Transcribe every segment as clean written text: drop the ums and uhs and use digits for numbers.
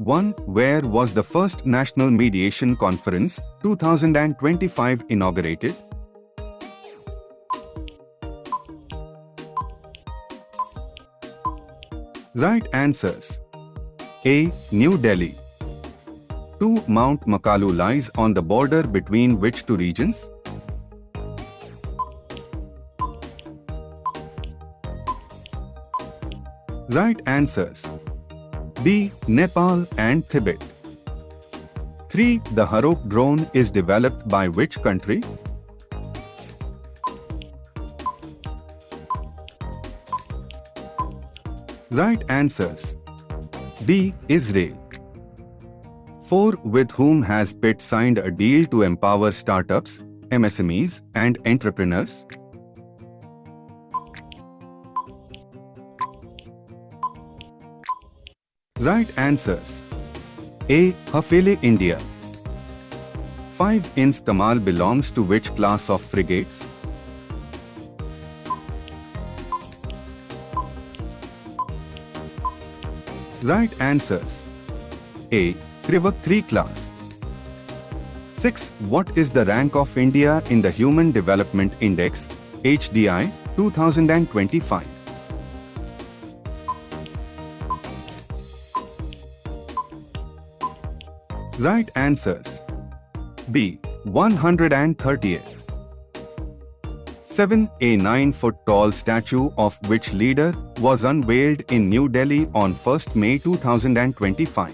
1. Where was the first National Mediation Conference 2025 inaugurated? Right answers. A. New Delhi. 2. Mount Makalu lies on the border between which two regions? Right answers. B. Nepal and Tibet. 3. The Harok drone is developed by which country? Right answers. D. Israel. 4. With whom has Pitt signed a deal to empower startups, MSMEs, and entrepreneurs? Right answers. A. Hafele India. 5. Ins Kamal belongs to which class of frigates? Right answers. A. Trivak 3 class. 6. What is the rank of India in the Human Development Index, HDI, 2025? Right answers. B. 130th. 7. A 9-foot-tall statue of which leader was unveiled in New Delhi on 1st May 2025?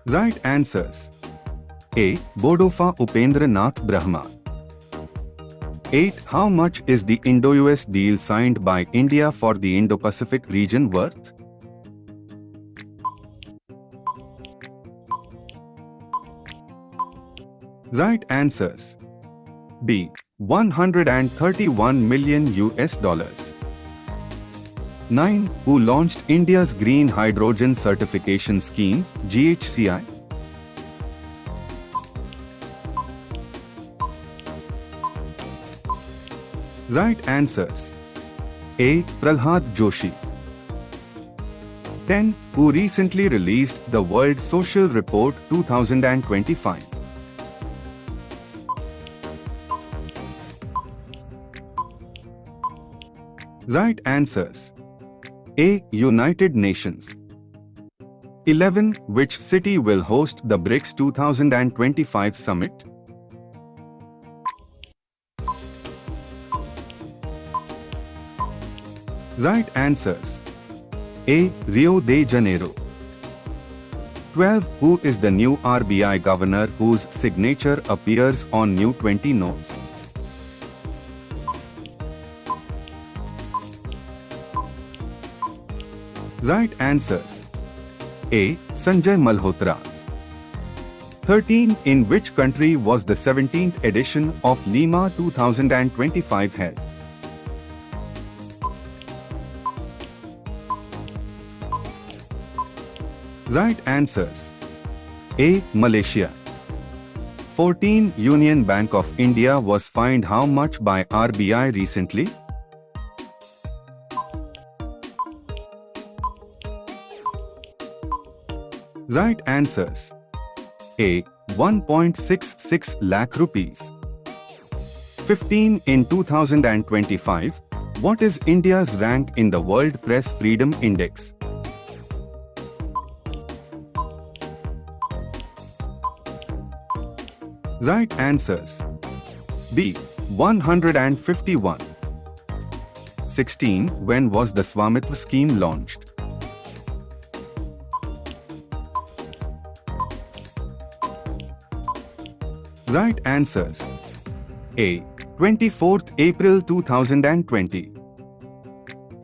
Right answers. A. Bodofa Upendra Nath Brahma. 8. How much is the Indo-US deal signed by India for the Indo-Pacific region worth? Right answers. B. 131 million US dollars. 9. Who launched India's Green Hydrogen Certification Scheme, GHCI? Right answers. A. Prahlad Joshi. 10. Who recently released the World Social Report 2025? Right answers. A. United Nations. 11. Which city will host the BRICS 2025 summit? Right answers. A. Rio de Janeiro. 12. Who is the new RBI governor whose signature appears on new 20 notes? Right answers. A. Sanjay Malhotra. 13. In which country was the 17th edition of Lima 2025 held? Right answers. A. Malaysia. 14. Union Bank of India was fined how much by RBI recently? Right answers. A. 1.66 lakh rupees. 15. In 2025, what is India's rank in the World Press Freedom Index? Right answers. B. 151. 16. When was the Swamitva scheme launched? Right answers. A. 24th April 2020.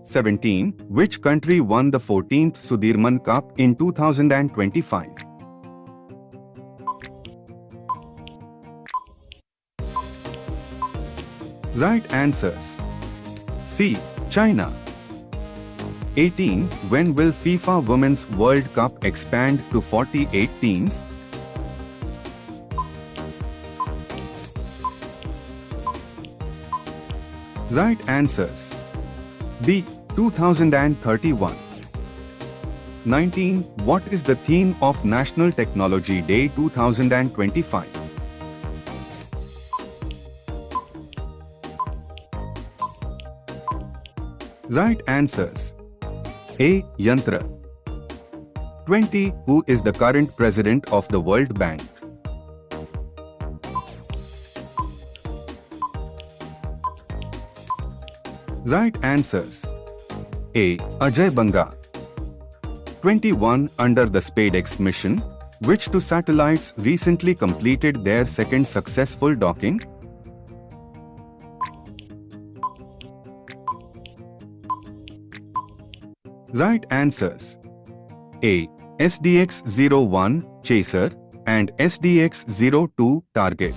17. Which country won the 14th Sudirman Cup in 2025? Right answers. C. China. 18. When will FIFA Women's World Cup expand to 48 teams? Right answers. B. 2031. 19. What is the theme of National Technology Day 2025? Right answers. A. Yantra. 20. Who is the current president of the World Bank? Right answers. A. Ajay Banga. 21. Under the SpaceX mission, which two satellites recently completed their second successful docking? Right answers. A. SDX-01 Chaser and SDX-02 Target.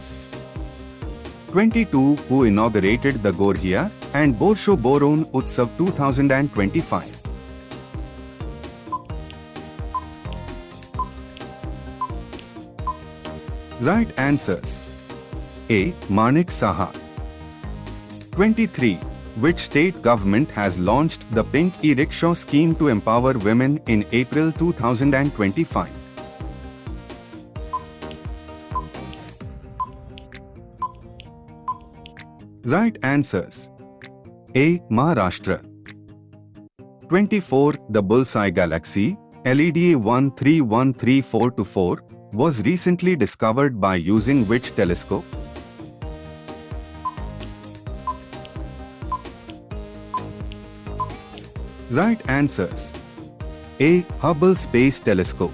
22. Who inaugurated the Gorhia and Borsho Boron Utsav 2025? Right answers. A. Manik Saha. 23. Which state government has launched the Pink E-Rickshaw scheme to empower women in April 2025? Right answers. A. Maharashtra. 24. The Bullseye Galaxy, LEDA 131344, was recently discovered by using which telescope? Right answers. A. Hubble Space Telescope.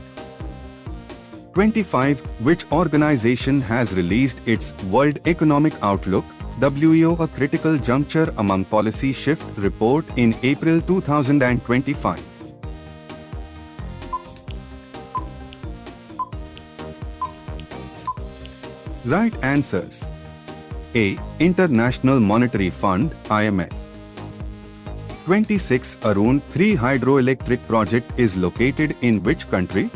25. Which organization has released its World Economic Outlook (WEO) a critical juncture among policy shift report in April 2025? Right answers. A. International Monetary Fund (IMF). 26. Arun 3 hydroelectric project is located in which country?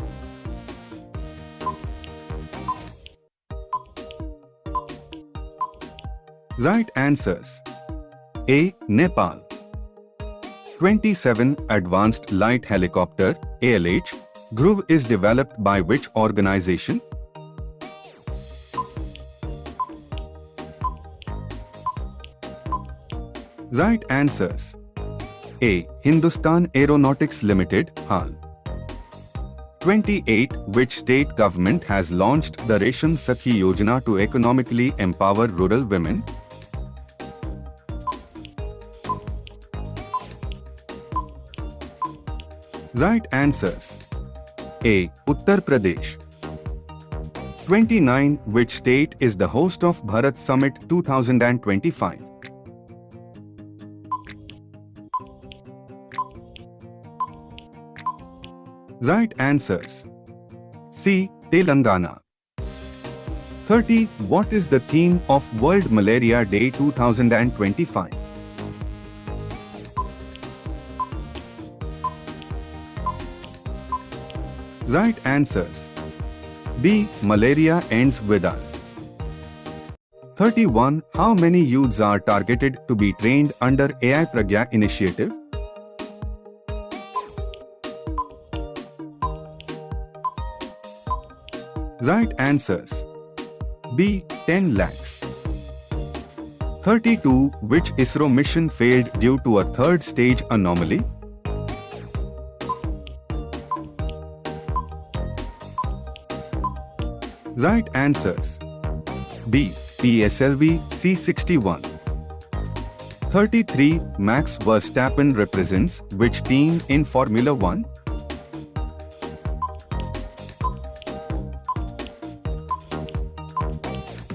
Right answers. A. Nepal. 27. Advanced Light Helicopter ALH Dhruv is developed by which organization? Right answers. A. Hindustan Aeronautics Limited HAL. 28. Which state government has launched the Resham Sakhi Yojana to economically empower rural women? Right answers. A. Uttar Pradesh. 29. Which state is the host of Bharat Summit 2025? Right answers. C. Telangana. 30. What is the theme of World Malaria Day 2025? Right answers. B. Malaria ends with us. 31. How many youths are targeted to be trained under AI Pragya initiative? Right answers. B. 10 lakhs. 32. Which ISRO mission failed due to a third stage anomaly? Right answers. B. PSLV C61. 33. Max Verstappen represents which team in Formula 1?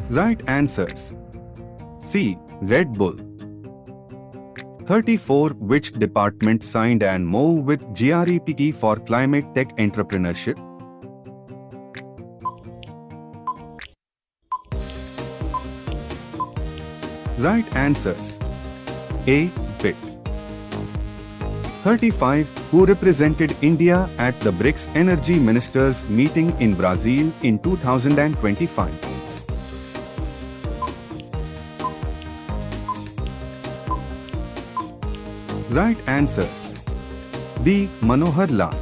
Right answers. C. Red Bull. 34. Which department signed an MoU with GREPT for climate tech entrepreneurship? Right answers. A. BIT. 35. Who represented India at the BRICS Energy Ministers meeting in Brazil in 2025? Right answers. B. Manohar Lal.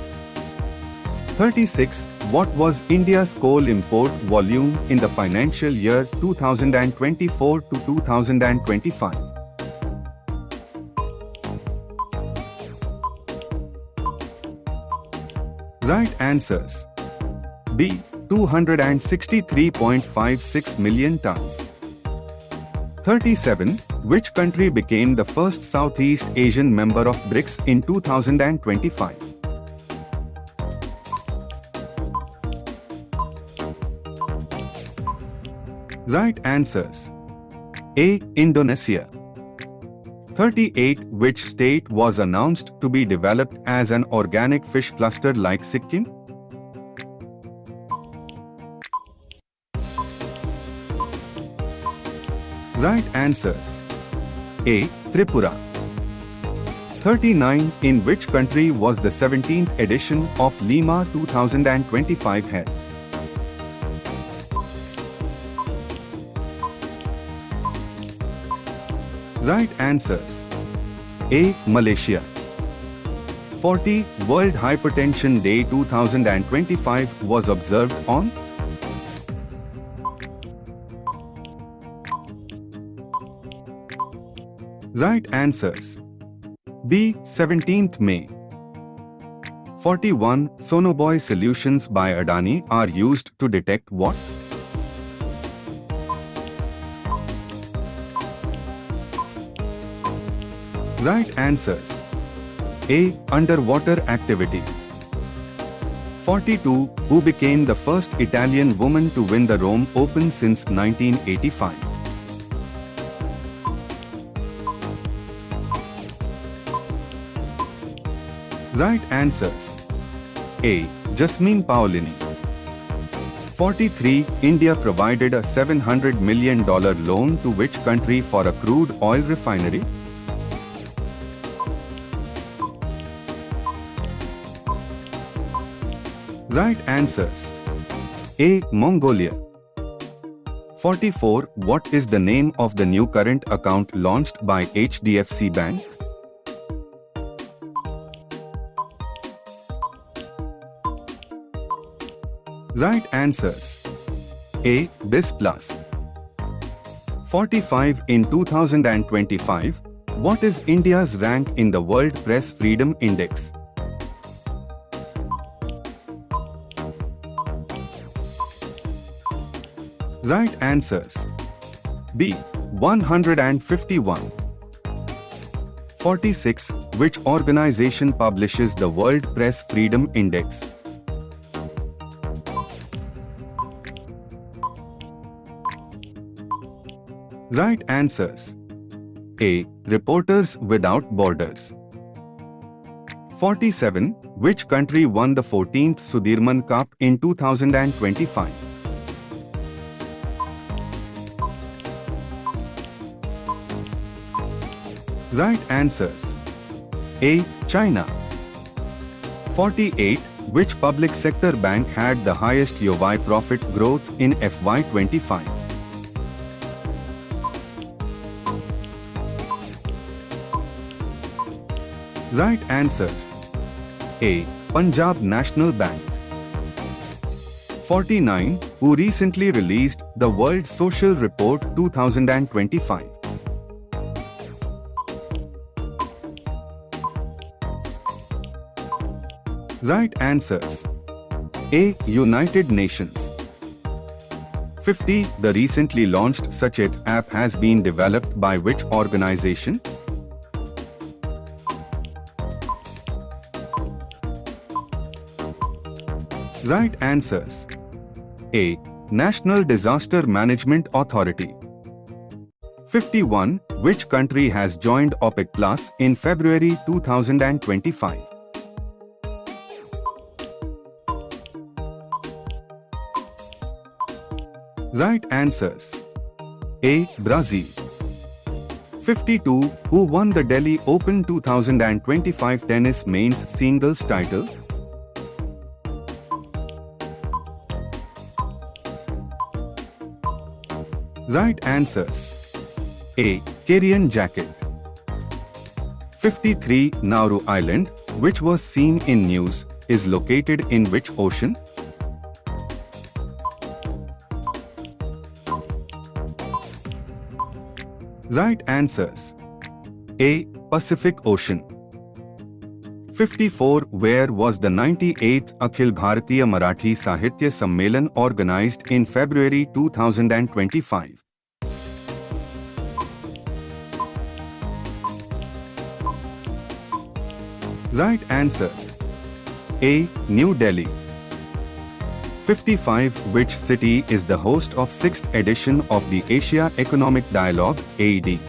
36. What was India's coal import volume in the financial year 2024 to 2025? Right answers. B. 263.56 million tons. 37. Which country became the first Southeast Asian member of BRICS in 2025? Right answers. A. Indonesia. 38. Which state was announced to be developed as an organic fish cluster like Sikkim? Right answers. A. Tripura. 39. In which country was the 17th edition of Lima 2025 held? Right answers. A. Malaysia. 40. World Hypertension Day 2025 was observed on? Right answers. B. 17th May. 41. Sonobuoy solutions by Adani are used to detect what? Right answers. A. Underwater activity. 42. Who became the first Italian woman to win the Rome Open since 1985? Right answers. A. Jasmine Paolini. 43. India provided a $700 million loan to which country for a crude oil refinery? Right answers. A. Mongolia. 44. What is the name of the new current account launched by HDFC Bank? Right answers. A. BIS Plus. 45. In 2025, what is India's rank in the World Press Freedom Index? Right answers. B. 151. 46. Which organization publishes the World Press Freedom Index? Right answers. A. Reporters Without Borders. 47. Which country won the 14th Sudirman Cup in 2025? Right answers. A. China. 48. Which public sector bank had the highest YoY profit growth in FY25? Right answers. A. Punjab National Bank. 49. Who recently released the World Social Report 2025? Right answers. A. United Nations. 50. The recently launched Sachit app has been developed by which organization? Right answers. A. National Disaster Management Authority. 51. Which country has joined OPEC Plus in February 2025? Right answers. A. Brazil. 52. Who won the Delhi Open 2025 tennis men's singles title? Right answers. A. Kerian Jacket. 53. Nauru Island, which was seen in news, is located in which ocean? Right answers. A. Pacific Ocean. 54. Where was the 98th Akhil Bharatiya Marathi Sahitya Sammelan organized in February 2025? Right answers. A. New Delhi. 55. Which city is the host of 6th edition of the Asia Economic Dialogue, AED?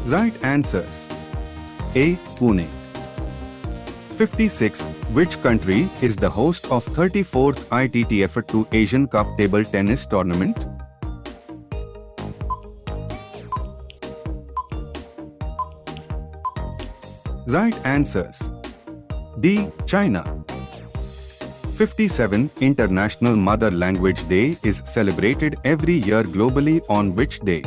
Right answers. A. Pune. 56. Which country is the host of 34th ITTF2 Asian Cup Table Tennis Tournament? Right answers. D. China. 57. International Mother Language Day is celebrated every year globally on which day?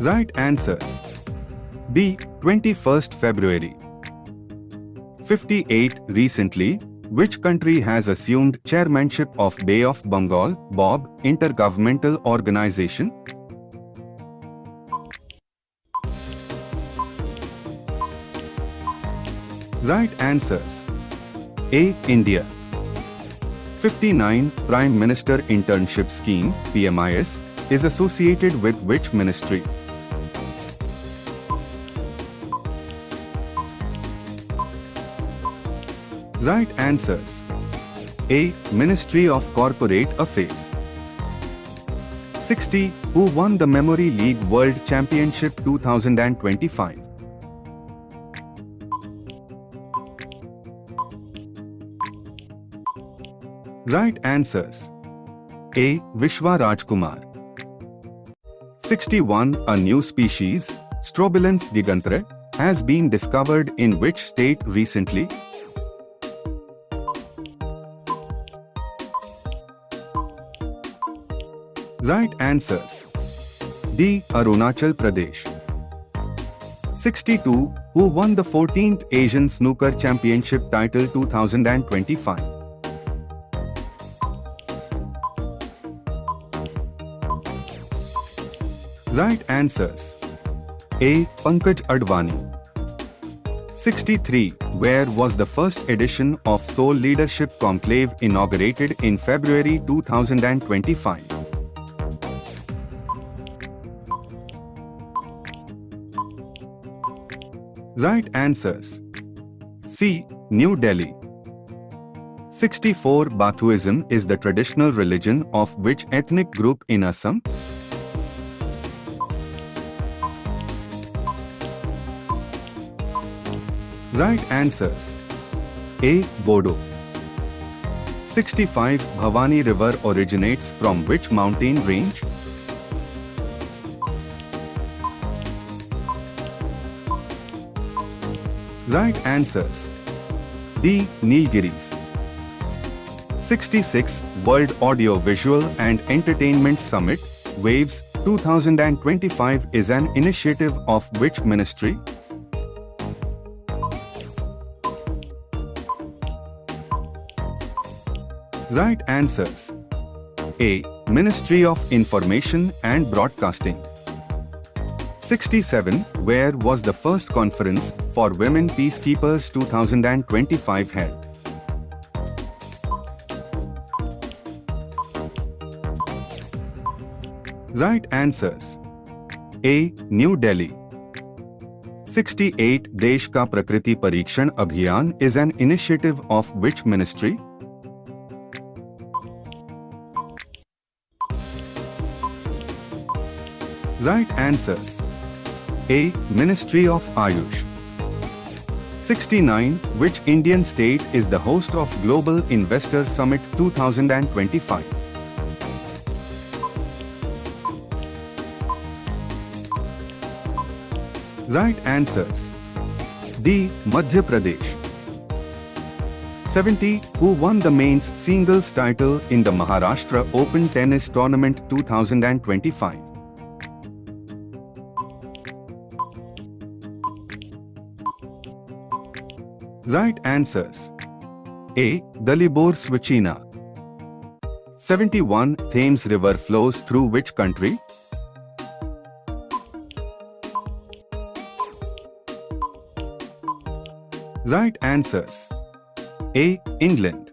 Right answers. B. 21st February. 58. Recently, which country has assumed chairmanship of Bay of Bengal, BOB, Intergovernmental Organization? Right answers. A. India. 59. Prime Minister Internship Scheme, PMIS, is associated with which ministry? Right answers. A. Ministry of Corporate Affairs. 60. Who won the Memory League World Championship 2025? Right answers. A. Vishwa Rajkumar. 61. A new species, Strobilens gigantea, has been discovered in which state recently? Right answers. D. Arunachal Pradesh. 62. Who won the 14th Asian Snooker Championship title 2025? Right answers. A. Pankaj Advani. 63. Where was the first edition of Seoul Leadership Conclave inaugurated in February 2025? Right answers. C. New Delhi. 64. Bathuism is the traditional religion of which ethnic group in Assam? Right answers. A. Bodo. 65. Bhavani River originates from which mountain range? Right answers. D. Nilgiris. 66. World Audio Visual and Entertainment Summit, WAVES 2025 is an initiative of which ministry? Right answers. A. Ministry of Information and Broadcasting. 67. Where was the first conference for Women Peacekeepers 2025 held? Right answers. A. New Delhi. 68. Desh Ka Prakriti Parikshan Abhiyan is an initiative of which ministry? Right answers. A. Ministry of Ayush. 69. Which Indian state is the host of Global Investor Summit 2025? Right answers. D. Madhya Pradesh. 70. Who won the men's singles title in the Maharashtra Open Tennis Tournament 2025? Right answers. A. Dalibor Svitolina. 71. Thames River flows through which country? Right answers. A. England.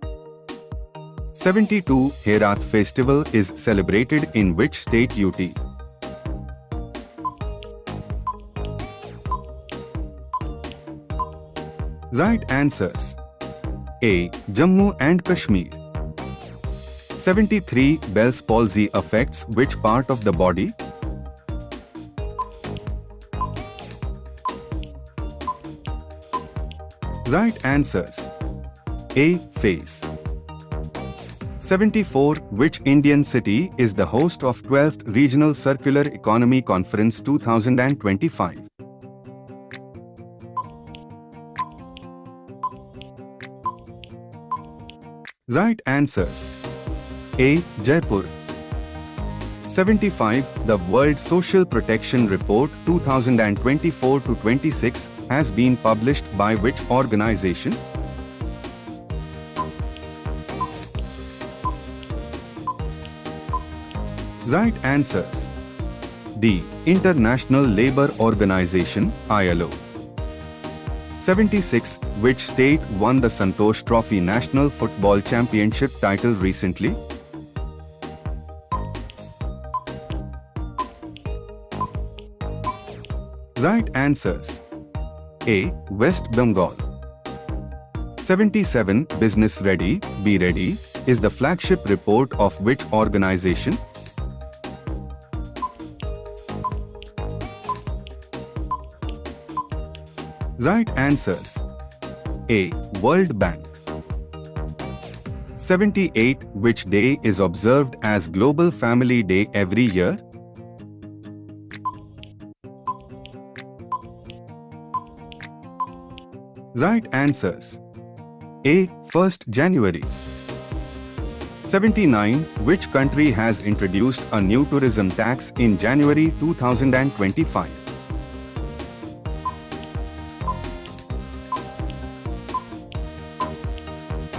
72. Herat festival is celebrated in which state UT? Right answers. A. Jammu and Kashmir. 73. Bell's palsy affects which part of the body? Right answers. A. Face. 74. Which Indian city is the host of 12th Regional Circular Economy Conference 2025? Right answers. A. Jaipur. 75. The World Social Protection Report 2024-26 has been published by which organization? Right answers. D. International Labour Organization, ILO. 76. Which state won the Santosh Trophy National Football Championship title recently? Right answers. A. West Bengal. 77. Business Ready, Be Ready is the flagship report of which organization? Right answers. A. World Bank. 78. Which day is observed as Global Family Day every year? Right answers. A. 1st January. 79. Which country has introduced a new tourism tax in January 2025?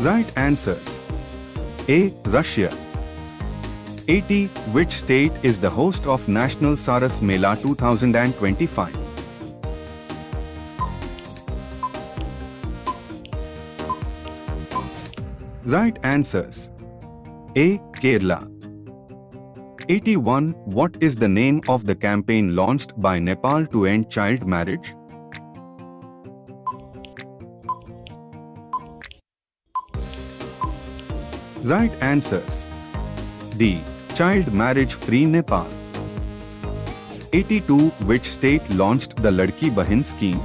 Right answers. A. Russia. 80. Which state is the host of National Saras Mela 2025? Right answers. A. Kerala. 81. What is the name of the campaign launched by Nepal to end child marriage? Right answers. D. Child Marriage Free Nepal. 82. Which state launched the Ladki Bahin scheme?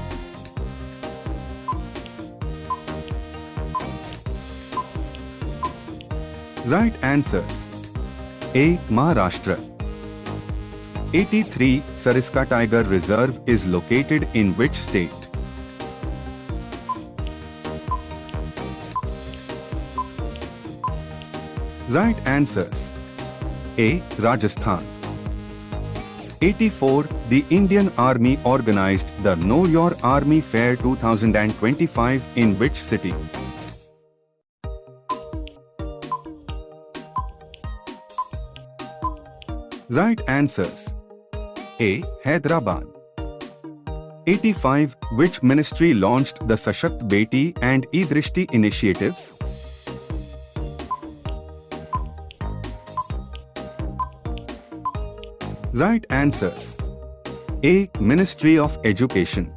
Right answers. A. Maharashtra. 83. Sariska Tiger Reserve is located in which state? Right answers. A. Rajasthan. 84. The Indian Army organized the Know Your Army Fair 2025 in which city? Right answers. A. Hyderabad. 85. Which ministry launched the Sashakt Beti and E-Drishti initiatives? Right answers. A. Ministry of Education.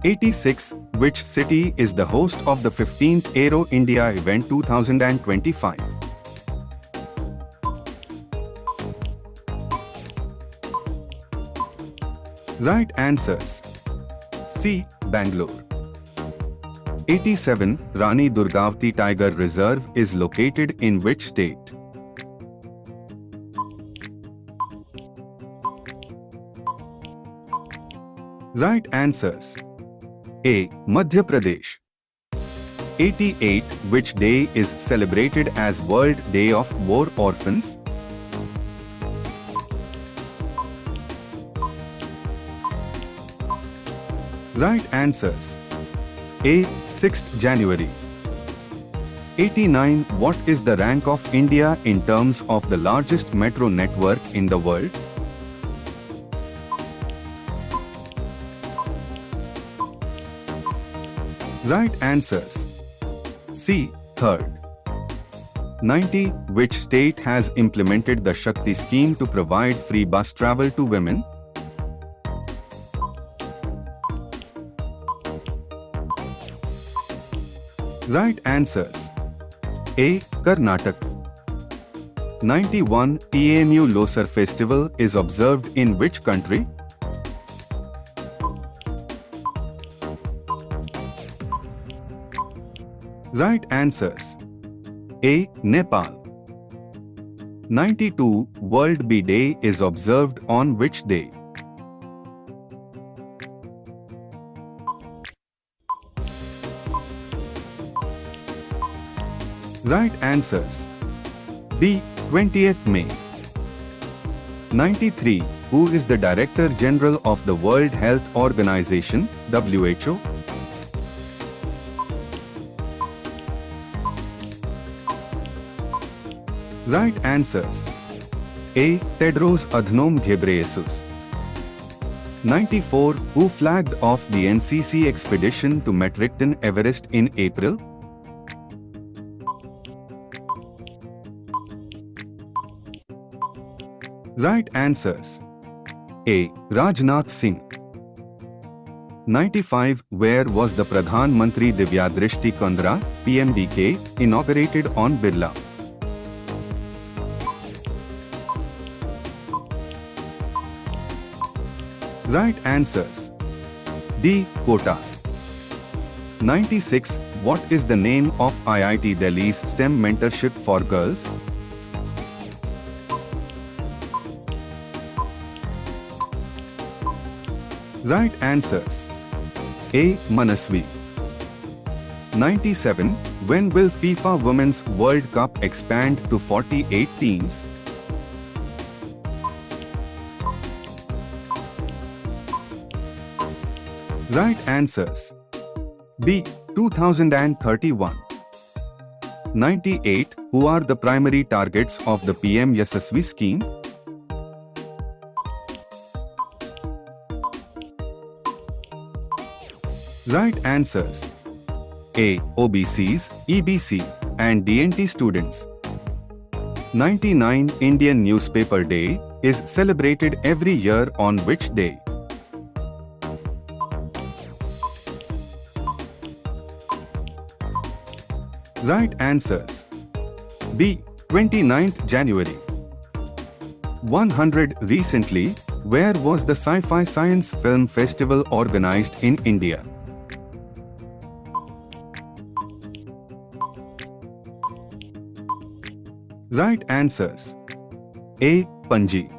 86. Which city is the host of the 15th Aero India event 2025? Right answers. C. Bangalore. 87. Rani Durgavati Tiger Reserve is located in which state? Right answers. A. Madhya Pradesh. 88. Which day is celebrated as World Day of War Orphans? Right answers. A. 6th January. 89. What is the rank of India in terms of the largest metro network in the world? Right answers. C. 3rd. 90. Which state has implemented the Shakti scheme to provide free bus travel to women? Right answers. A. Karnataka. 91. EAMU Losar festival is observed in which country? Right answers. A. Nepal. 92. World Bee Day is observed on which day? Right answers. B. 20th May. 93. Who is the Director General of the World Health Organization, WHO? Right answers. A. Tedros Adhanom Ghebreyesus. 94. Who flagged off the NCC expedition to Metricton Everest in April? Right answers. A. Rajnath Singh. 95. Where was the Pradhan Mantri Divya Drishti Kandra (PMDK) inaugurated on Birla? Right answers. D. Kota. 96. What is the name of IIT Delhi's STEM mentorship for girls? Right answers. A. Manasvi. 97. When will FIFA Women's World Cup expand to 48 teams? Right answers. B. 2031. 98. Who are the primary targets of the PM Yasasvi scheme? Right answers. A. OBCs, EBC, and DNT students. 99. Indian Newspaper Day is celebrated every year on which day? Right answers. B. 29th January. 100. Recently, where was the Sci-Fi Science Film Festival organized in India? Right answers. A. Panji.